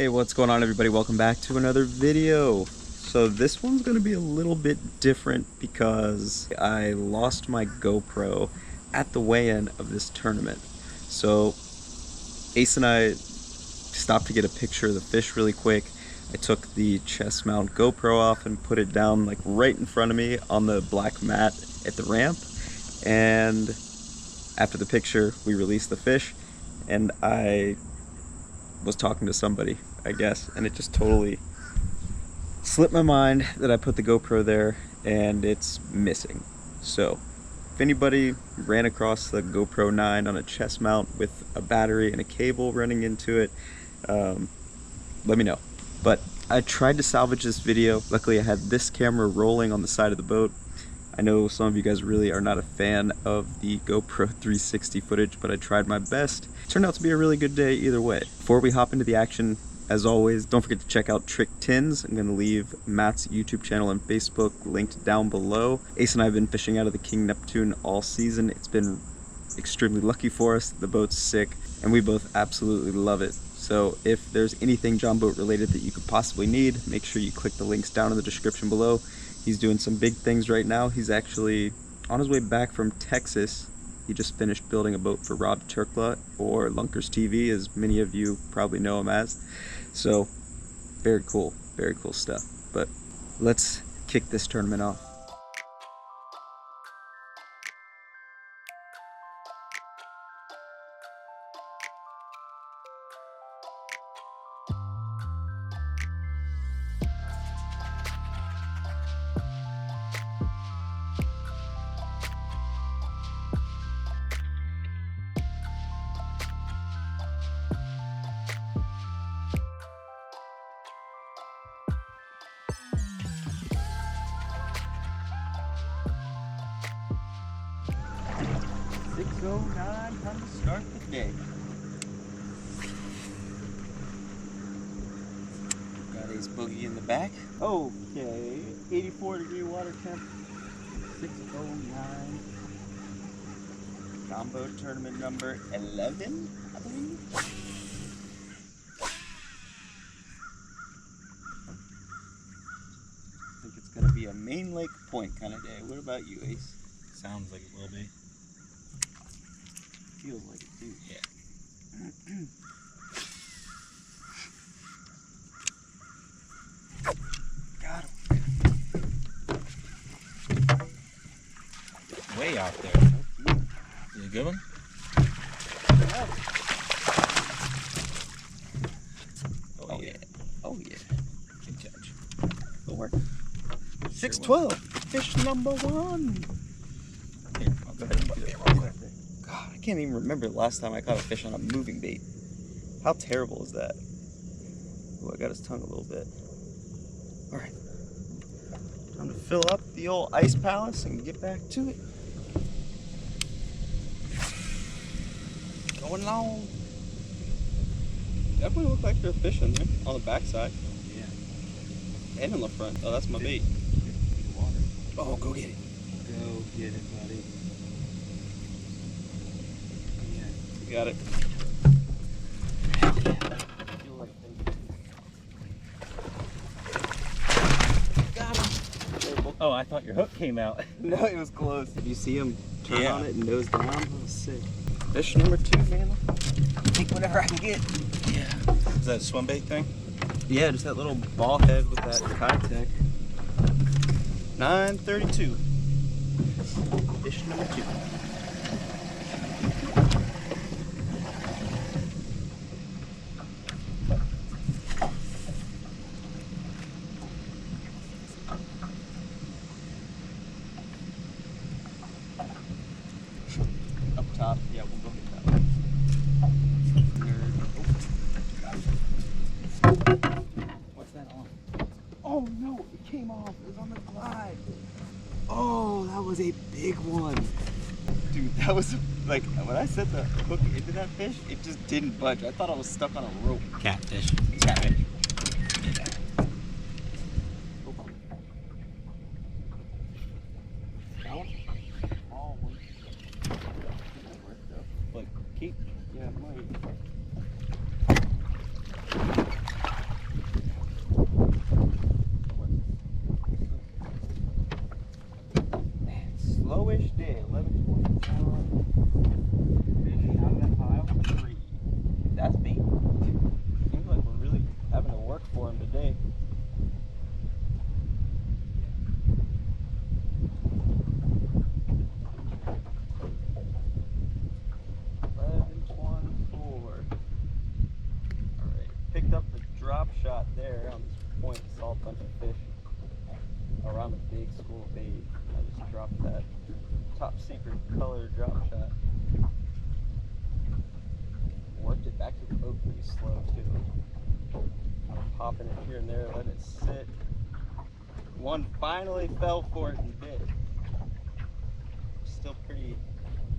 Hey, what's going on, everybody? Welcome back to another video. So this one's going to be a little bit different because I lost my GoPro at the weigh-in of this tournament. So Ace and I stopped to get a picture of the fish really quick. I took the chest mount GoPro off and put it down like right in front of me on the black mat at the ramp. And after the picture, we released the fish, and I was talking to somebody, I guess, and it just totally slipped my mind that I put the GoPro there and it's missing. So if anybody ran across the GoPro 9 on a chest mount with a battery and a cable running into it, let me know. But I tried to salvage this video. Luckily I had this camera rolling on the side of the boat. I know some of you guys really are not a fan of the GoPro 360 footage, but I tried my best. It turned out to be a really good day either way. Before we hop into the action, as always, don't forget to check out Trick Tins. I'm going to leave Matt's YouTube channel and Facebook linked down below. Ace and I have been fishing out of the King Neptune all season. It's been extremely lucky for us. The boat's sick, and we both absolutely love it. So if there's anything John Boat related that you could possibly need, make sure you click the links down in the description below. He's doing some big things right now. He's actually on his way back from Texas. He just finished building a boat for Rob Turkla, or Lunkers TV, as many of you probably know him as. So very cool stuff. But let's kick this tournament off. Time to start the day. Got Ace Boogie in the back. Okay, 84-degree water temp, 609. Combo tournament number 11, I believe. I think it's gonna be a main lake point kind of day. What about you, Ace? Sounds like it will be. Feels like it too. Yeah. Got him. Way out there. Is it a good one? Oh yeah. Oh yeah. Good catch. Good work. 612. Fish number 1. Here, I'll go ahead and do that real quick. God, I can't even remember the last time I caught a fish on a moving bait. How terrible is that? Oh, I got his tongue a little bit. Alright. Time to fill up the old ice palace and get back to it. Going long. Definitely look like there's fish in there on the backside. Yeah. And in the front. Oh, that's my bait. Oh, go get it. Go get it, buddy. You got it. Got him. Oh, I thought your hook came out. No, it was close. Did you see him turn Yeah. on it and nose down? That was sick. Fish number 2, man. Take whatever I can get. Yeah. Is that a swim bait thing? Yeah, just that little ball head with that Kitech. 932. Fish number 2. Up top, yeah, we'll go get that one. What's that on? Oh no, it came off. It was on the glide. Oh, that was a big one. Dude, that was like, when I set the hook into that fish, it just didn't budge. I thought I was stuck on a rope. Catfish. Catfish. That one? Small one. Like, keep? Yeah, it might. fish day, 11:21. Fish out of that pile, 3. That's me. Seems like we're really having to work for him today. Picked up the drop shot there on this point, saw a bunch of fish around a big school of bait. I just dropped that top secret color drop shot. Worked it back to the boat pretty slow too. Popping it here and there, letting it sit. One finally fell for it and bit. Still pretty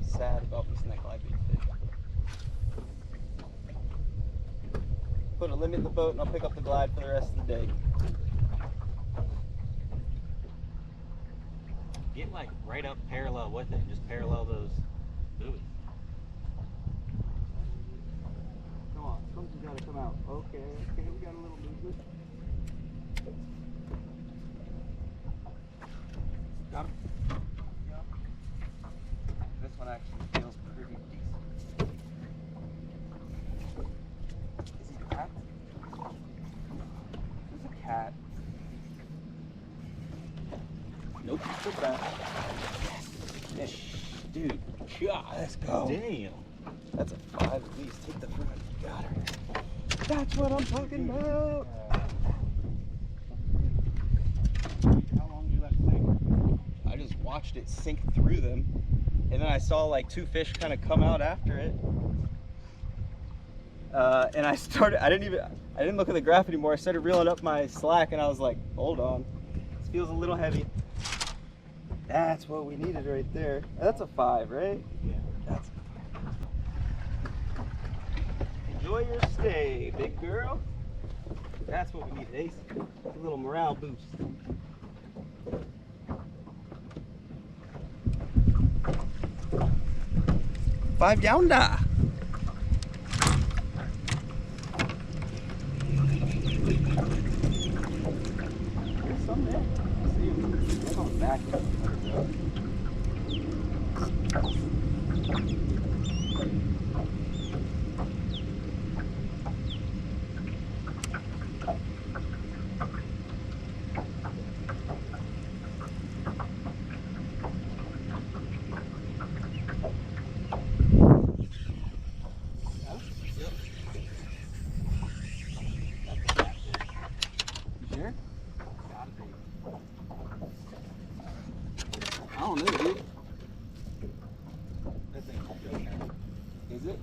sad about missing that glide bait fish. Put a limit in the boat and I'll pick up the glide for the rest of the day. Get like right up parallel with it. Just parallel those buoys. Come on, something's got to come out. Okay, we got a little movement. Got him. Yeah. This one actually feels pretty decent. Is he a cat? There's a cat. Nope, still back. Yes, dude. God, let's go. Damn. That's a 5 at least. Take the front. Got her. That's what I'm talking about. How long do you let it sink? I just watched it sink through them, and then I saw like 2 fish kind of come out after it. And I didn't look at the graph anymore. I started reeling up my slack, and I was like, hold on, this feels a little heavy. That's what we needed right there. That's a 5, right? Yeah. That's a 5. Enjoy your stay, big girl. That's what we need, Ace. A little morale boost. Five yonder. There's some there. I see him. They're going back. I don't know, dude. That thing's joking. Is it?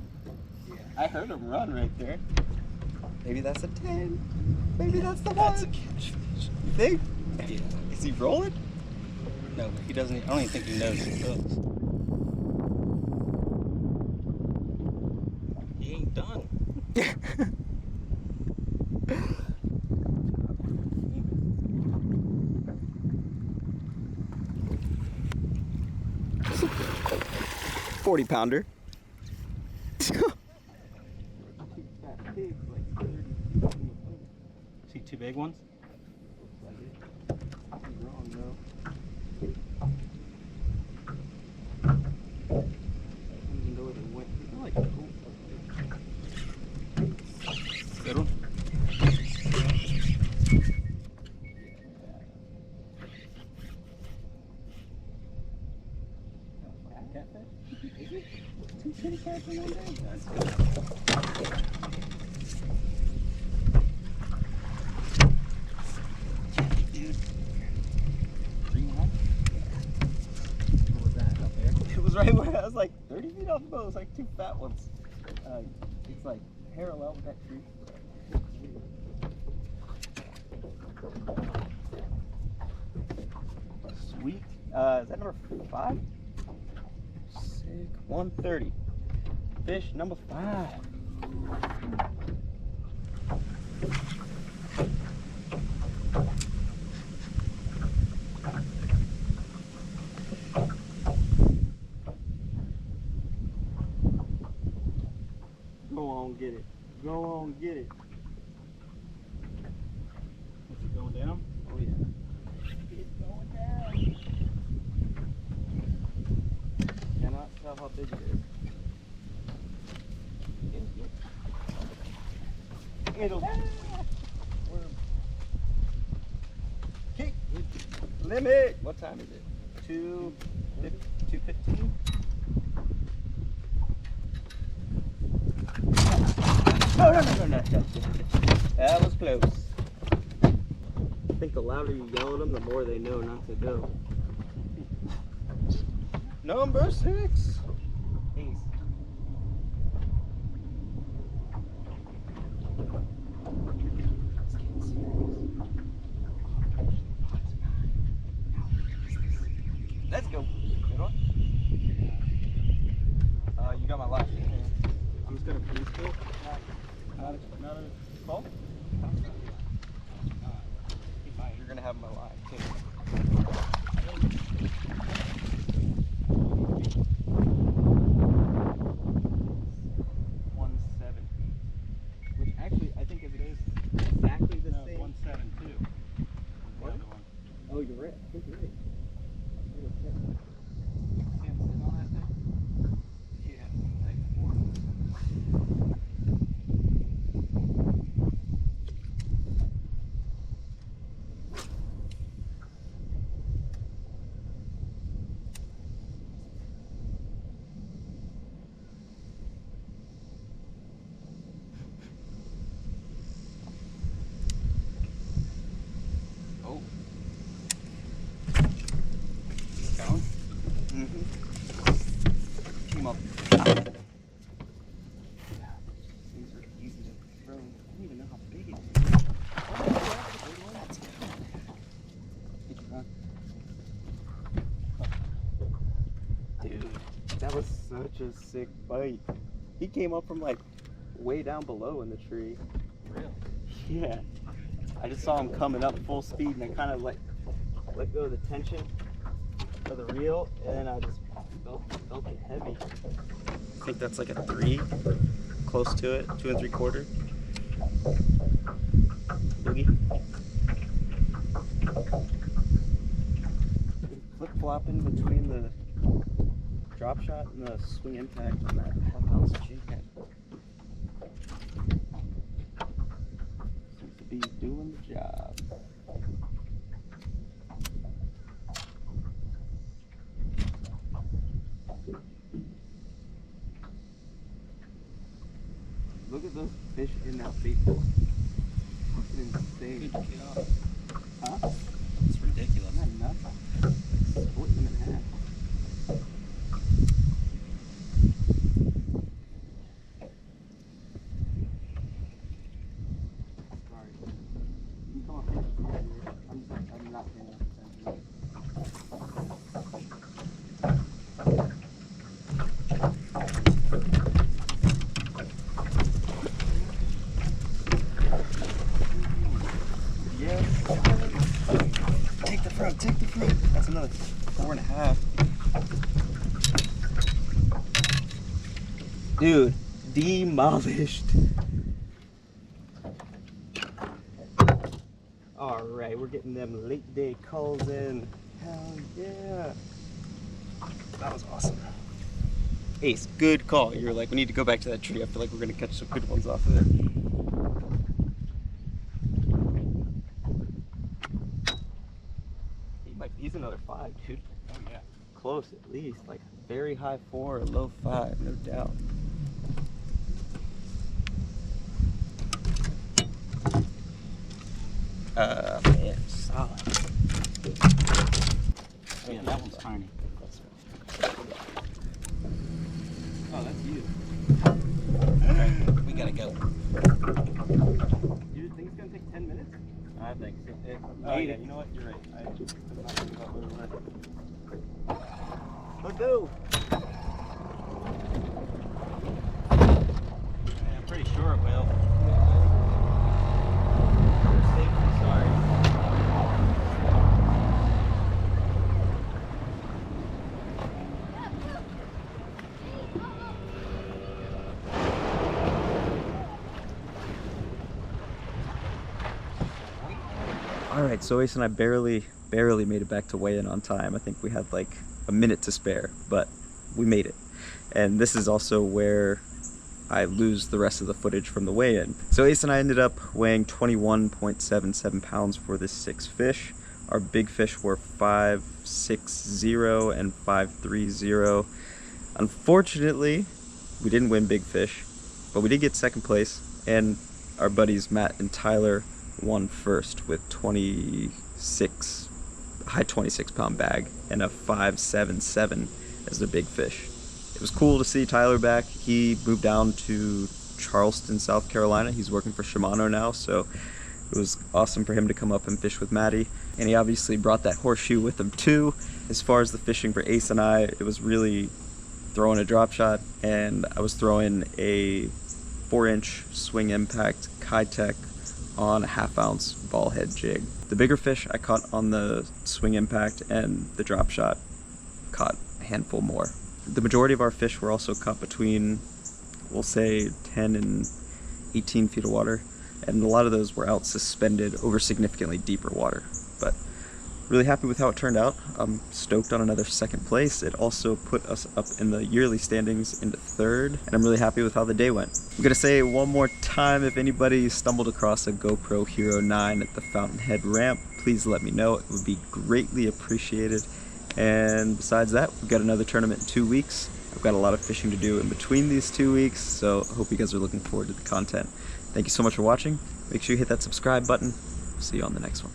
Yeah. I heard him run right there. Maybe that's a 10. Maybe that's the one. That's a catch fish. You think? Yeah. Is he rolling? No, but he doesn't. I don't even think he knows he hooks. He ain't done. 40 pounder. See 2 big ones? Good one. Catfish? Is it? 2 kitty cats in one day? That's good. Dude. 3-1? What was that up there? It was right where I was like 30 feet off the boat. It was like 2 fat ones. It's like parallel with that tree. Sweet. Is that number 5? Sick. 130. Fish number 5. Go on, get it. Go on, get it. Is it going down? Oh yeah. It's going down. It'll. Kick. Limit. What time is it? 2:15. No. That was close. I think the louder you yell at them, the more they know not to go. Number 6. Ace. Let's go. Good one. You got my life. I'm just gonna freestyle. Not a call? You're gonna have my line too. Which actually, I think if it is exactly the same. 172. What? Oh, you're right. I think you're right. Can't sit on that thing? Yeah. Oh. Down? Came up. Things are easy to throw. I don't even know how big it is. That's good. Did you run? Dude. That was such a sick bite. He came up from like way down below in the tree. Really? Yeah. I just saw him coming up full speed and I kind of like let go of the tension of the reel and then I just felt it heavy. I think that's like a 3, close to it, 2 3/4. Boogie. Flip flopping between the drop shot and the swing impact on that half-ounce jig head. Seems to be doing the job. Look at those fish in that bait bowl. Fucking insane. Huh? It's ridiculous. Isn't that nuts? Split them in half. Sorry. You can come up here. I'm not paying enough attention. Yes. Take the front, take the front. That's another 4.5. Dude, demolished. All right, we're getting them late day calls in. Hell yeah. That was awesome. Ace, good call. You're like, we need to go back to that tree. I feel like we're gonna catch some good ones off of there. He's another 5, dude. Oh, yeah. Close at least, like very high 4 or low 5, no doubt. Man, solid. Yeah, that one's tiny. Oh, that's you. Okay, we gotta go. You think it's gonna take 10 minutes? I think so. Oh, Yeah, yeah, you know what? You're right. I'm not thinking about where we're at. Let's go. Yeah, I'm pretty sure it will. You're safe, sorry. All right, so Ace and I barely made it back to weigh-in on time. I think we had like a minute to spare, but we made it. And this is also where I lose the rest of the footage from the weigh-in. So Ace and I ended up weighing 21.77 pounds for this 6 fish. Our big fish were 560 and 530. Unfortunately, we didn't win big fish, but we did get second place, and our buddies Matt and Tyler won first with high 26 pound bag and a 577 as their big fish. It was cool to see Tyler back. He moved down to Charleston, South Carolina. He's working for Shimano now, so it was awesome for him to come up and fish with Maddie. And he obviously brought that horseshoe with him too. As far as the fishing for Ace and I, it was really throwing a drop shot, and I was throwing a 4-inch swing impact Kitech on a 1/2 ounce ball head jig. The bigger fish I caught on the swing impact, and the drop shot caught a handful more. The majority of our fish were also caught between, we'll say, 10 and 18 feet of water, and a lot of those were out suspended over significantly deeper water. But really happy with how it turned out. I'm stoked on another second place. It also put us up in the yearly standings into 3rd, and I'm really happy with how the day went. I'm gonna say it one more time, if anybody stumbled across a Gopro Hero 9 at the Fountainhead ramp, please let me know. It would be greatly appreciated. And besides that, we've got another tournament in 2 weeks. I've got a lot of fishing to do in between these 2 weeks, so I hope you guys are looking forward to the content. Thank you so much for watching. Make sure you hit that subscribe button. See you on the next one.